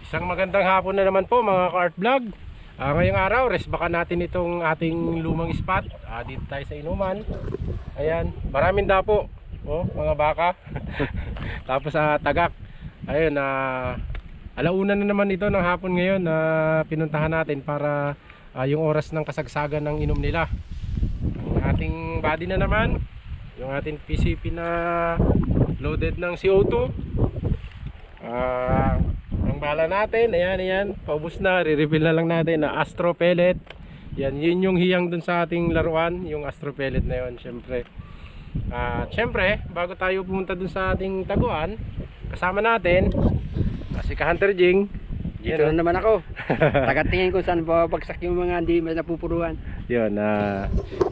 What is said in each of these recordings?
Isang magandang hapon na naman po mga ka-art vlog. Ngayong araw, rest baka natin itong ating lumang spot. Dito tayo sa inuman. Ayan, maraming dapo. Oh, mga baka. Tapos tagak. Ayun, alauna na naman ito ng hapon ngayon na pinuntahan natin para yung oras ng kasagsagan ng inom nila. Ang ating body na naman, yung ating PCP na loaded ng CO2. Ang bala natin, ayan, paubos na, re-reveal na lang natin na Astro Pellet. Yan, yun yung hiyang dun sa ating laruan, yung Astro Pellet na yun, syempre. Syempre, bago tayo pumunta dun sa ating taguan, kasama natin si Ka-Hunter Jing. Dito na naman ako. Tagatingin ko saan babagsak yung mga hindi napupuruan. Yun,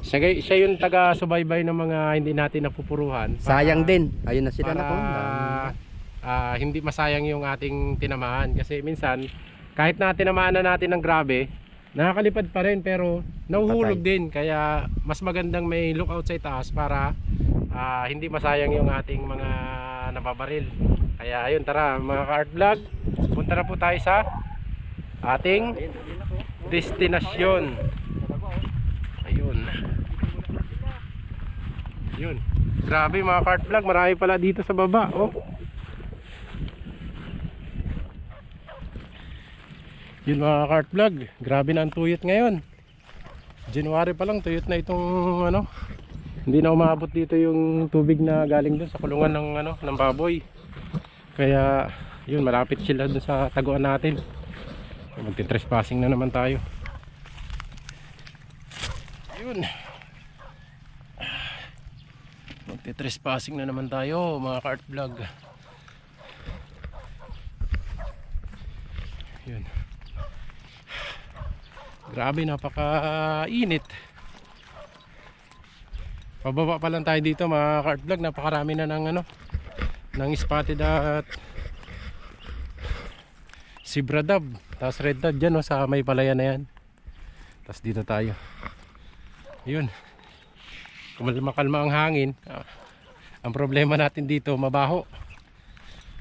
siya yung taga-subaybay ng mga hindi natin napupuruhan. Sayang din. Ayun na sila na po. Hindi masayang yung ating tinamaan. Kasi minsan, kahit na tinamaan na natin ng grabe, nakakalipad pa rin pero nahuhulog din. Kaya mas magandang may lookout sa itaas para hindi masayang yung ating mga nababaril. Kaya ayun, tara mga ka-art vlog, punta na po tayo sa ating destinasyon. Ayun. Yun. Grabe mga ka-art vlog, marami pala dito sa baba. Oh. Yun mga ka-art vlog, grabe na ang tuyot ngayon. January pa lang, tuyot na itong ano. Hindi na umabot dito yung tubig na galing dun sa kulungan ng baboy. Kaya yun, malapit sila dun sa taguan natin. Magti-trespassing na naman tayo. Yun. Magti-trespassing na naman tayo mga ka-art vlog. Yun. Grabe, napaka-init. Pababa pa lang tayo dito mga ka-art vlog, napakarami na ng ng spotted at zebra dove, tapos red dove dyan sa may palaya na yan. Tapos dito tayo. Yun, kumalma-kalma ang hangin. Ang problema natin dito, mabaho.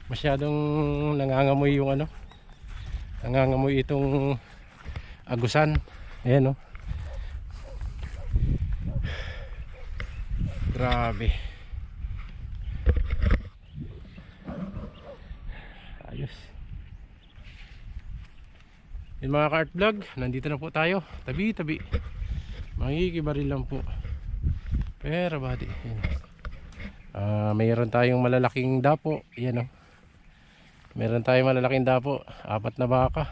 Masyadong nangangamoy yung nangangamoy itong agusan. Ayan grabe. Ayos. Yung mga ka-art vlog, nandito na po tayo. Tabi-tabi. Makikibaril lang po. Pero body. Mayroon tayong malalaking dapo. Yan Meron tayong malalaking dapo. 4 na baka.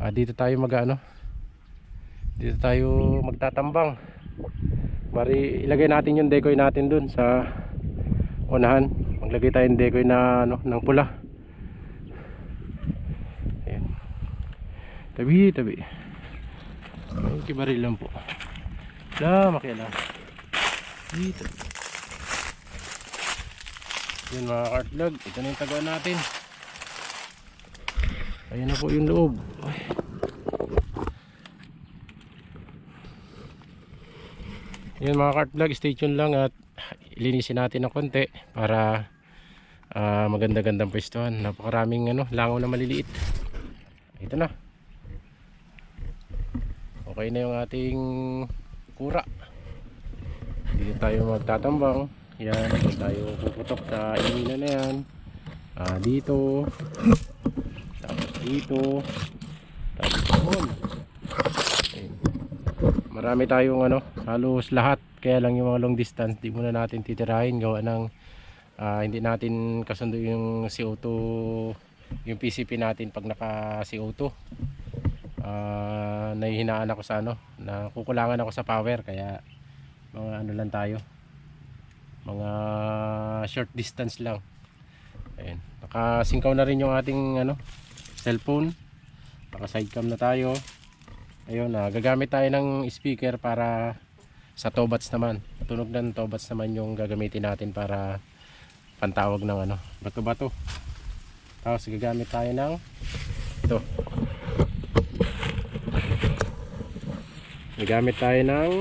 Dito tayo dito tayo magtatambang. Bari ilagay natin yung decoy natin dun sa unahan. Maglagay tayo ng decoy na ng pula. Ayan. Tabi. Ay, kibaril lang po. Makialam. Dito. Yan mga ka-art vlog, ito na yung taguan natin. Ayan na po yung loob. Yan mga ka-art vlog, stay tuned lang at linisin natin ng konti para maganda-gandang pwestuhan. Napakaraming langaw na maliliit. Ito na. Okay na yung ating kura. Dito tayo magtatambang. Yan, dito tayo puputok sa inina na yan. Dito. Tapos dito. Tapos doon. Marami tayong halos lahat. Kaya lang yung mga long distance di muna natin titirahin. Gawa ng hindi natin kasundo yung CO2, yung PCP natin pag naka CO2. Nahihinaan ako sa na kukulangan ako sa power. Kaya mga lang tayo, mga short distance lang. Ayan. Nakasingkaw na rin yung ating cellphone. Naka sidecam na tayo. Ayun, gagamit tayo ng speaker para sa tobats naman. Tunog ng tobats naman yung gagamitin natin para pantawag ng bato-bato. Tapos gagamit tayo ng ito. Gagamit tayo ng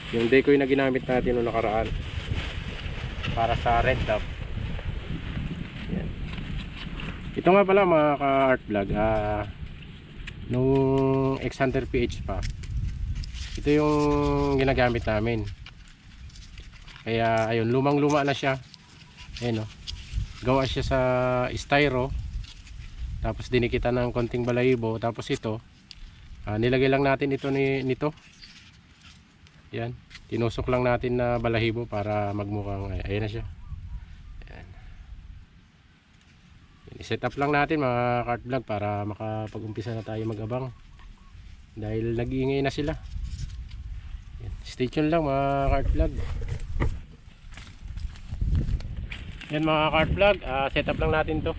yung decoy na ginamit natin noong nakaraan para sa red dove. Yan. Ito nga pala mga ka-art vlog, nung X-Hunter PH pa, ito yung ginagamit namin. Kaya ayun, lumang luma na siya. Ayun, oh. Gawa siya sa styro, tapos dinikitan ng konting balahibo. Tapos ito, nilagay lang natin ito nito. Yan, tinusok lang natin na balahibo para magmukhang ayan na siya. I-set up lang natin mga kart vlog para makapag-umpisa na tayo mag-abang dahil nag-iingay na sila. Stay tuned lang mga kart vlog. Yan mga kart vlog, set up lang natin to.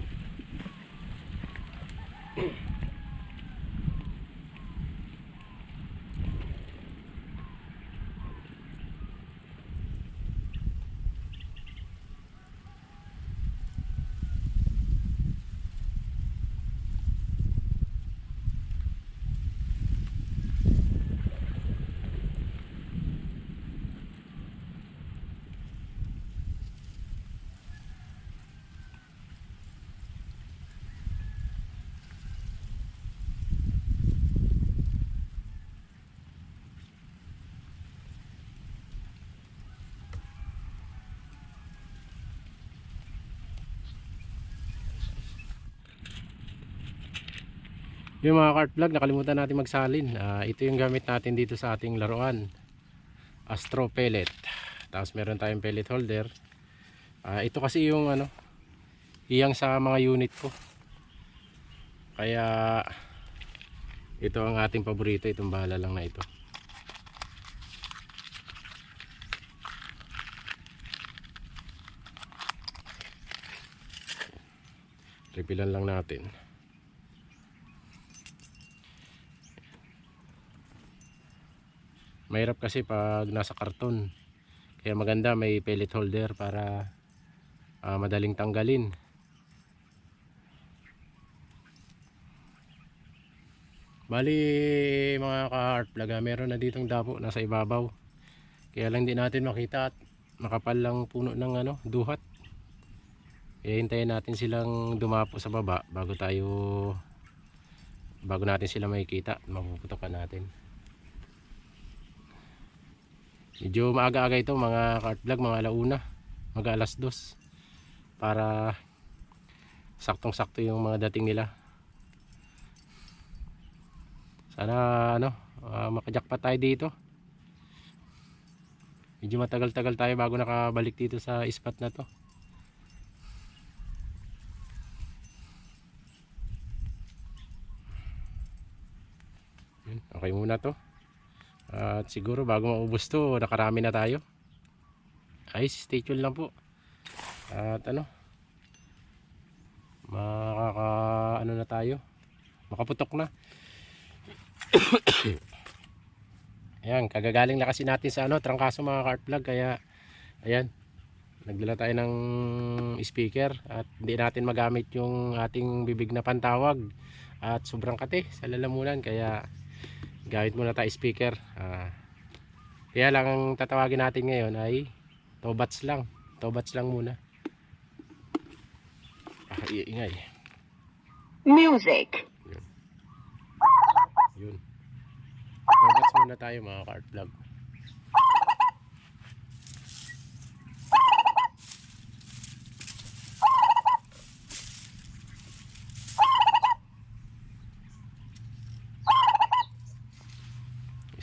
Yung mga kart vlog, nakalimutan natin magsalin. Ito yung gamit natin dito sa ating laruan, Astro pellet. Tapos meron tayong pellet holder. Ito kasi yung hiyang sa mga unit ko. Kaya ito ang ating paborito, itong bahala lang na ito. Repilan lang natin. Mahirap kasi pag nasa karton, kaya maganda may pellet holder para madaling tanggalin. Bali mga ka-art vlog, meron na ditong dapo nasa ibabaw, kaya lang di natin makita at makapal lang puno ng duhat. Kaya hintayin natin silang dumapo sa baba bago natin sila makikita, mapuputokan natin. Medyo maaga-aga ito mga kart vlog, mga alauna, mga alas 2, para saktong-sakto yung mga dating nila. Sana makajakpat tayo dito. Medyo matagal-tagal tayo bago nakabalik dito sa spot na to. Okay muna to. At siguro bago maubos to, nakarami na tayo. Ay, stay tuned lang po. At na tayo. Makaputok na. Ayan, kagagaling na kasi natin sa trangkaso mga kart vlog, kaya ayan, nagdala tayo ng speaker at hindi natin magamit yung ating bibig na pantawag at sobrang kate sa lalamunan, kaya gamit muna tayo speaker. Kaya lang ang tatawagin natin ngayon ay tobats lang muna. Iingay music. Yun. Tobats muna tayo mga kart vlog.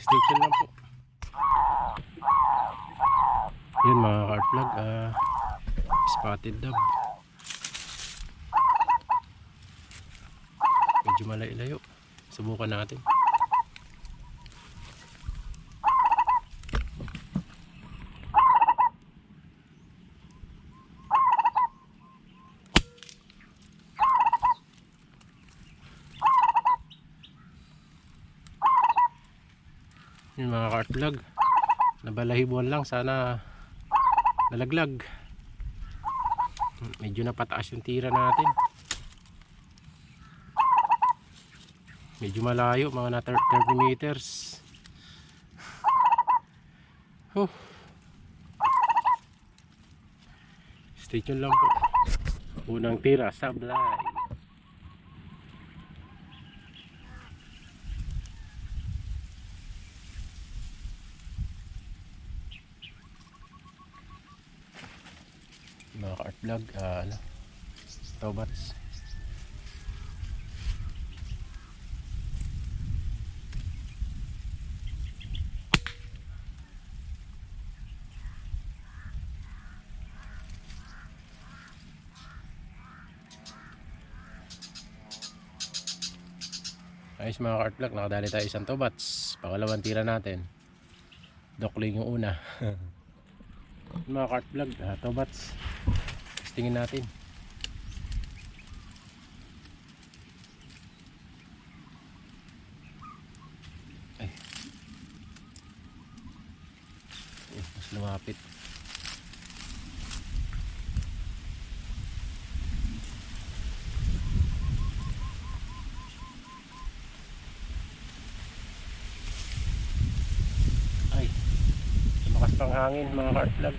Stay tuned lang po. Yun mga kart vlog, spotted dove. Medyo malayo-layo. Subukan natin. Yung mga kart vlog, nabalahibuan lang, sana nalaglag. Medyo napataas yung tira natin. Medyo malayo, mga na 30 meters. Stay tuned lang po. Unang tira, sablay. mga ka-art vlog, towbats. Ayos mga ka-art vlog, nakadali tayo isang towbats. Pangalawang tira natin, dokling yung una. Mga ka-art vlog, towbats, testingin natin. Ay, mas lumapit. Ay, lumakas pang hangin mga ka-art vlog.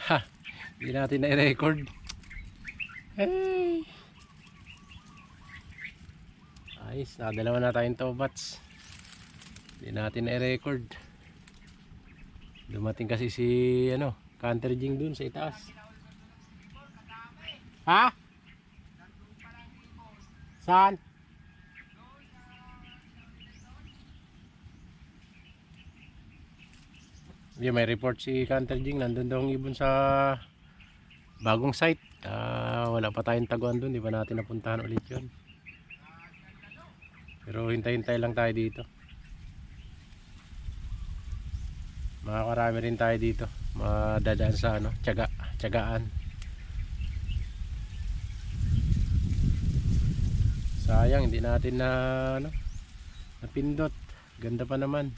Ha, hindi natin na-record. Hey, ayos, nakadalawa na tayong towbats. Hindi natin na-record. Dumating kasi si Canter Jing dun sa itaas. Ha? Saan? Hindi, may report si Canter Jing, nandun daw ang ibon sa bagong site. Wala pa tayong taguan dun, di ba natin napuntahan ulit yun. Pero hintay-hintay lang tayo dito. Makakarami rin tayo dito, madadaan sa tiyagaan. Sayang hindi natin na napindot. Ganda pa naman.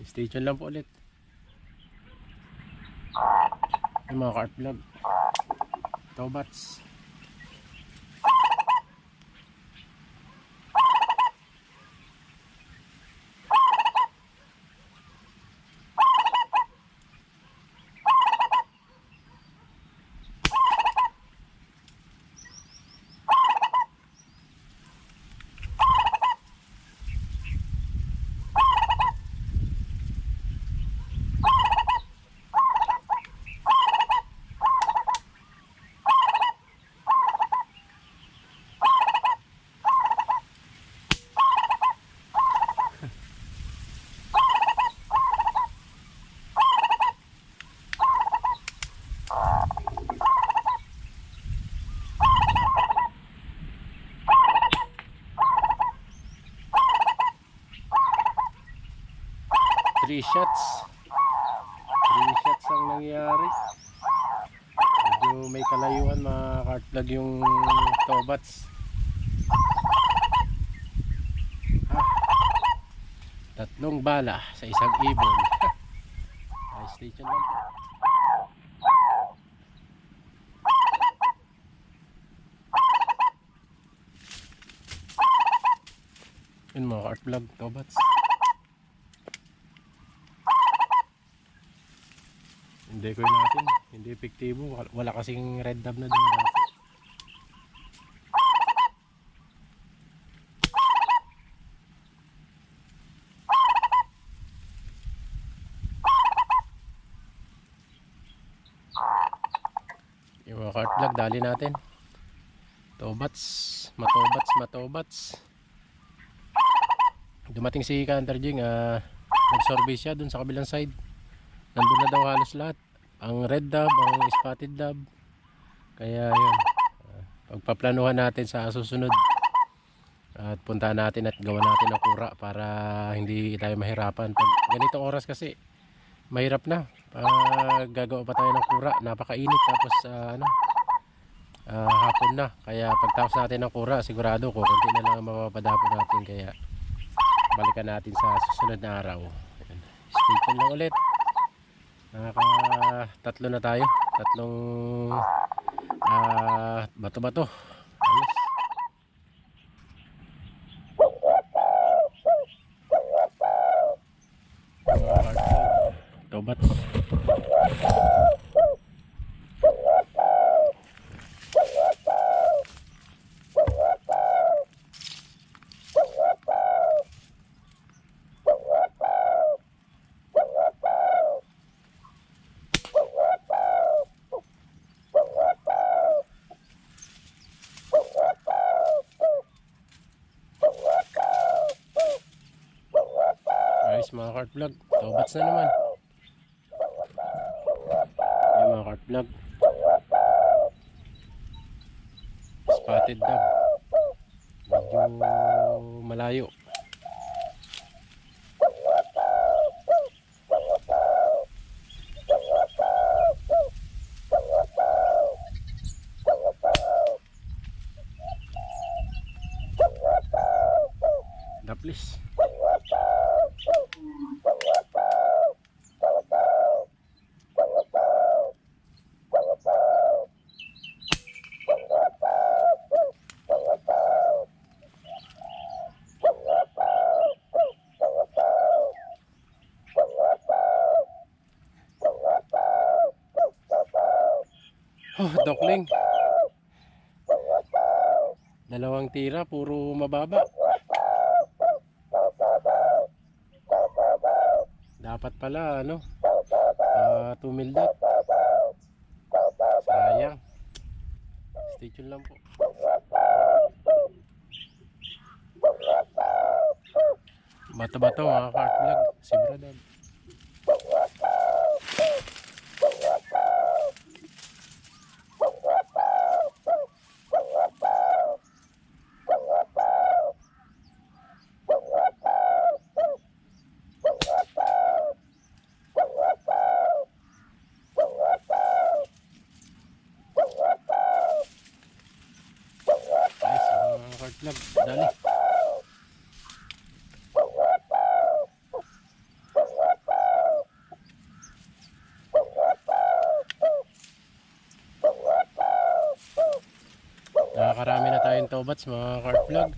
Stay tuned lang po ulit. Yung mga ka-art vlog, towbats. Three shots ang nangyari. Medyo may kalayuan mga ka-art vlog yung towbats. Tatlong bala sa isang ibon. Ay, stay tuned lang po. Yun mga ka-art vlog, towbats. Hindi ko natin, hindi epektibo, wala kasing red dab na dumadako. Yung mga ka-art vlog, dali natin. Towbats, matowbats. Dumating si Canter Jing, nag-survey siya dun sa kabilang side. Nandun na daw halos lahat, ang red dab, ang spotted dab. Kaya yun, pagpaplanuhan natin sa susunod at puntahan natin at gawa natin ang kura para hindi tayo mahirapan. Pag ganitong oras kasi mahirap na, gagawa pa tayo ng kura, napakainit, tapos hapon na. Kaya pagtapos natin ng kura, sigurado ko konti na lang mapapadapo natin. Kaya balikan natin sa susunod na araw. Stay tuned lang ulit. Tatlo na tayo, tatlong bato-bato. Ayos. Towbats. mga cart vlog. Tobats na naman. Ayan mga cart vlog. Spotted dove. Medyo malayo. Daplis. Oh, dokling. Dalawang tira, puro mababa. Dapat pala ano, tumildot. Sayang. Stay tuned lang po. Bato-bato mga cart vlog, zebra dove. Vlog, dali. Nakakarami na tayong tobats mga cart vlog.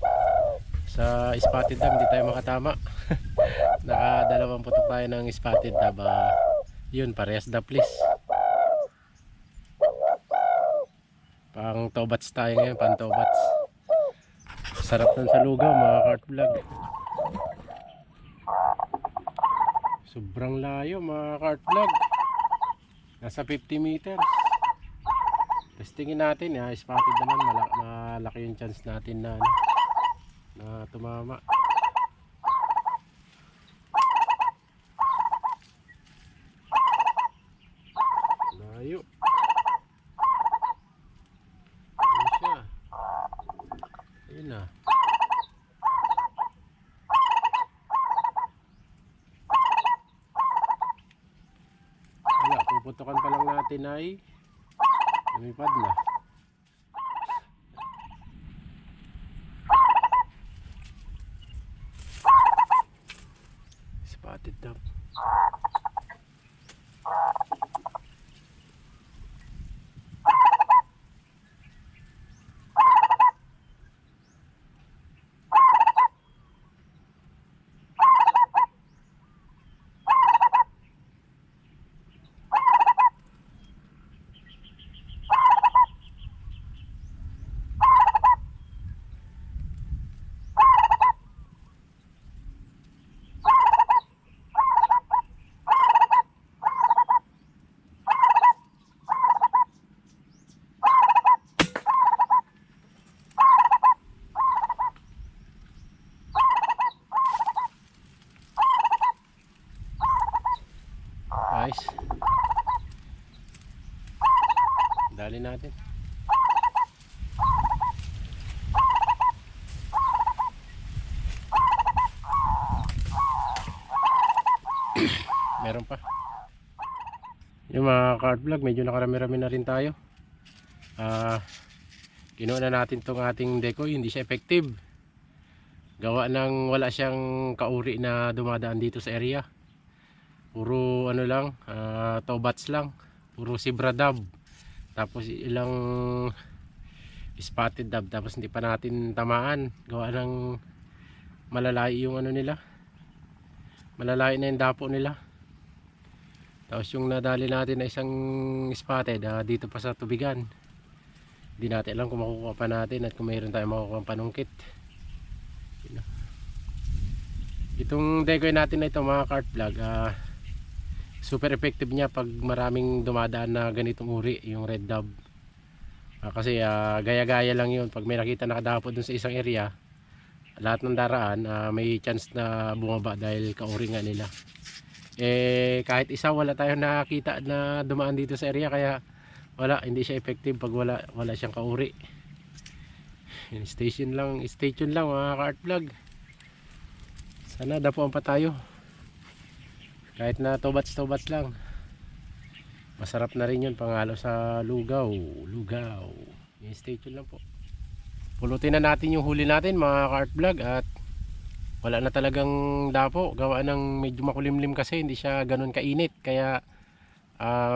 Sa spotted dove hindi tayo makatama. Nakadalawang putok tayo ng spotted dove. Yun, parehas daplis. Pang tobats tayo ngayon, pang tobats. Sarap nun sa lugaw mga cart vlog. Sobrang layo mga cart vlog. Nasa 50 meters. Testingin natin, spotted naman, malaki yung chance natin na tumama. Layo. Ano siya? Ayun na. Wala, puputokan pa lang natin ay lumipad na. Spotted dove. Guys, dali natin. Meron pa. Yung mga cart vlog, medyo nakarami-rami na rin tayo. Kinuha na natin tong ating decoy, hindi siya effective. Gawa ng wala siyang kauri na dumadaan dito sa area. Puro ano lang, tobats lang, puro zebra dove, tapos ilang spotted dove, tapos hindi pa natin tamaan. Gawa ng malalayo yung ano nila, malalayo na yung dapo nila. Tapos yung nadali natin na isang spotted dito pa sa tubigan. Hindi natin alam kung makukuha pa natin at kung mayroon tayong makukuha panungkit. Itong decoy natin na ito mga cart vlog, super effective niya pag maraming dumadaan na ganitong uri, yung red dove. Kasi gaya-gaya lang yun. Pag may nakita nakadapo dun sa isang area, lahat ng daraan may chance na bumaba dahil kauri nga nila. Eh kahit isa wala tayong nakita na dumaan dito sa area, kaya wala, hindi siya effective pag wala siyang kauri. Yun, stay tuned lang mga ka-art vlog. Sana dapuan pa tayo. Kahit na tobats lang. Masarap na rin yun pangalo sa lugaw. Stay tuned lang po. Pulutin na natin yung huli natin mga ka-art vlog, at wala na talagang dapo. Gawa ng medyo makulimlim kasi hindi siya ganun kainit. Kaya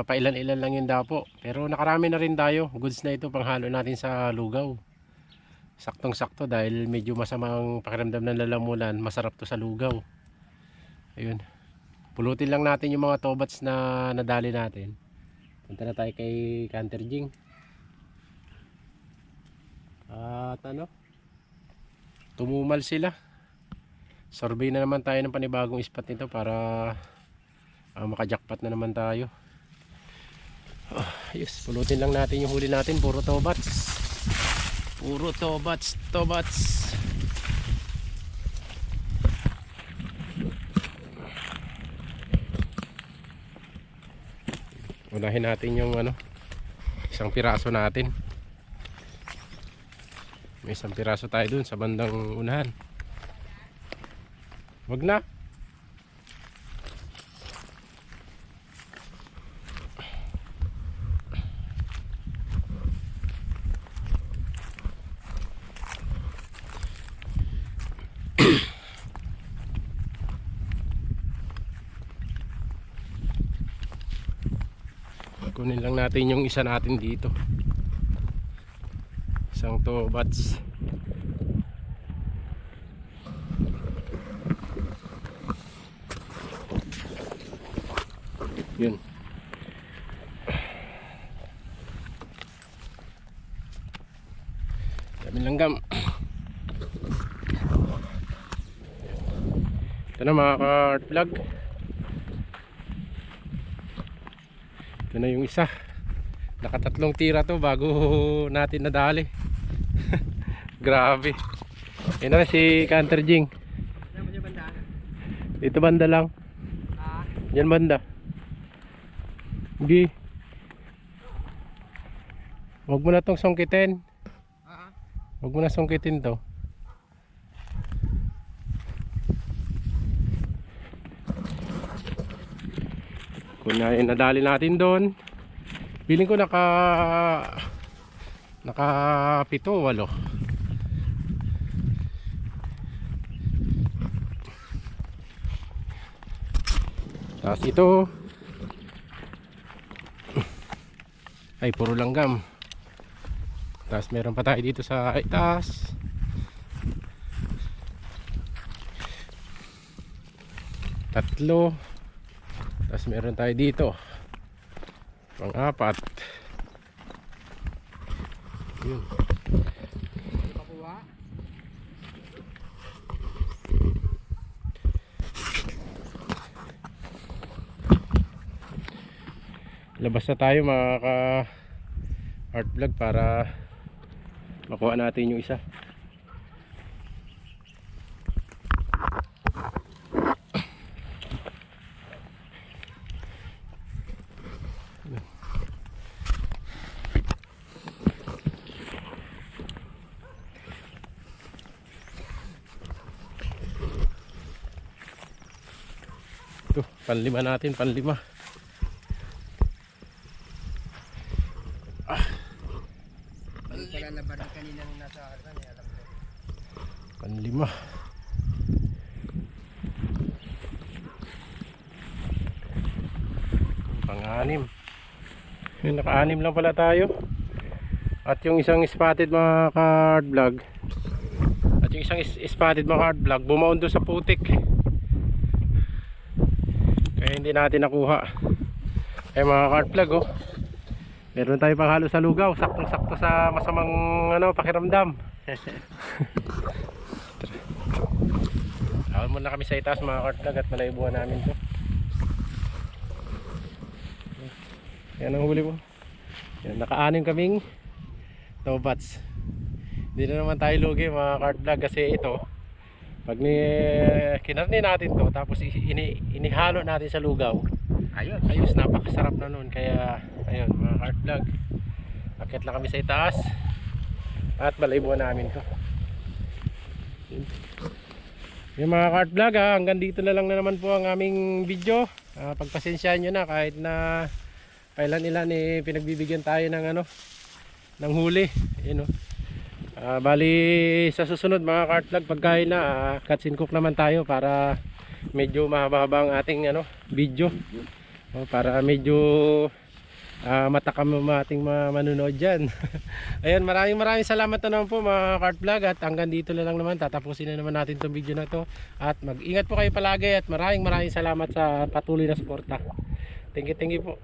pailan-ilan lang yung dapo. Pero nakarami na rin tayo. Goods na ito panghalo natin sa lugaw. Saktong sakto dahil medyo masamang pakiramdam ng lalamunan. Masarap to sa lugaw. Ayun. Pulutin lang natin yung mga tobats na nadali natin. Punta na tayo kay Canter Jing. At tumumal sila. Survey na naman tayo ng panibagong spot nito para makajackpot na naman tayo. Yes, pulutin lang natin yung huli natin. Puro tobats. Unahin natin yung isang piraso natin. May isang piraso tayo dun sa bandang unahan. Wag na. Kunin lang natin yung isa natin dito. Isang tobats. Yun. Daming langgam. Ito na mga ka-art vlog. Ito na yung isa. Nakatatlong tira to bago natin nadali. Grabe. Yan na si Canter Jing. Dito banda lang. Yan banda. Hindi. Huwag mo na tong sungkitin. Huwag mo na sungkitin to. Kung nadali natin doon, feeling ko naka 7 o 8. Tapos ito ay puro langgam. Tapos meron pa tayo dito sa itaas. Tatlo. Tapos meron tayo dito pang-4. Yun. Labas na tayo mga ka-art vlog para makuha natin yung isa. Ito, panlima natin, panlima. Wala na ba rin kanina nung nasa harap niya, alam ko. Panlima. Pang-anim. Yun, naka-anim lang pala tayo. At yung isang spotted mga ka-art vlog. At yung isang spotted mga ka-art vlog, bumaon doon sa putik. Kaya hindi natin nakuha. Kaya mga ka-art vlog, oh, meron tayo panghalo sa lugaw. Saktong sakto sa masamang pakiramdam. Tawag muna kami sa itaas mga ka-art vlog at malayubuhan namin to. Yan ang huli mo. Yan, naka-anim kaming tobats. Hindi na naman tayo lugi mga ka-art vlog kasi ito Pag kinarni natin to, tapos inihalo natin sa lugaw, Ayos. ayos, napakasarap na nun. Kaya ayun mga Cart Vlog, akit lang kami sa itaas at balaybuan namin to. Yung mga Cart Vlog, hanggang dito na lang na naman po ang aming video. Pagpasensyahan nyo na kahit na pailan-ilan pinagbibigyan tayo ng ng huli. Ayun, bali sa susunod mga Cart Vlog, pagkain na cuts and cook naman tayo para medyo mahaba-haba ang ating video. Para medyo matakam ang ating manunood dyan. Ayun, maraming salamat na naman po mga Cart Vlog, at hanggang dito na lang naman, tatapusin na naman natin itong video na to, at mag-ingat po kayo palagi, at maraming salamat sa patuloy na suporta. Thank you po.